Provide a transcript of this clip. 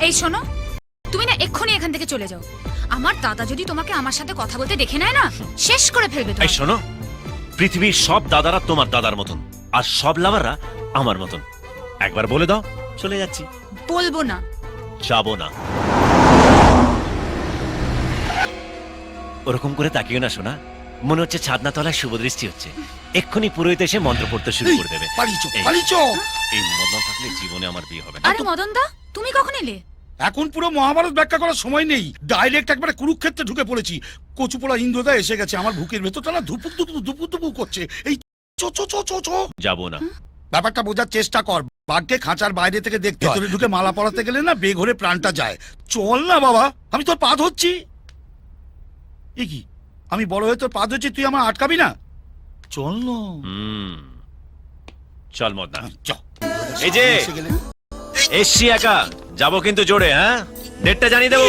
এই শোনো, তুমি না এক্ষুনি এখান থেকে চলে যাও। আমার দাদা যদি তোমাকে আমার সাথে কথা বলতে দেখে নেয় না, শেষ করে ফেলবে এই তোমাকে। শোনো, পৃথিবীর সব দাদারা তোমার দাদার মতন, আর সব লাভাররা আমার মতন। একবার বলে দাও, চলে যাচ্ছি। বলবো না। যাবো না। ওরকম করে তাকিও না শোনা, মনে হচ্ছে ছাদনা তলায় শুভ দৃষ্টি হচ্ছে। এক্ষুনি পুরোহিত এসে মন্ত্র পড়তে শুরু করে দেবে। এই মদন থাকলে জীবনে আমার বিয়ে হবে না। আরে মদন দা, তুমি কখন এলে? এখন পুরো মহাভারত ব্যাখ্যা করার সময় নেই, ডাইরেক্ট একবারে কুরুক্ষেত্রে ঢুকে পড়েছি। কচুপোড়া ইন্দ্রদা এসে গেছে, আমার বুকের ভেতরটা না ধুপুক ধুপুক ধুপুক ধুপুক করছে। এই চো চো চো চো চো। যাবো না। ব্যাপারটা বোঝার চেষ্টা কর। বাঘকে খাঁচার বাইরে থেকে দেখতে হয়, ভেতরে ঢুকে মালা পরাতে গেলে না বেঘরে প্রাণটা যায়। চল না বাবা, আমি তোর পা ধরছি। এ কি, আমি বড় হয়ে তোর পা ধরছি, তুই আমার আটকাবি না? চল না। চল মদনা। চল। এই যে এসছি একা, যাবো কিন্তু জোরে। হ্যাঁ, ডেটটা জানিয়ে দেবো।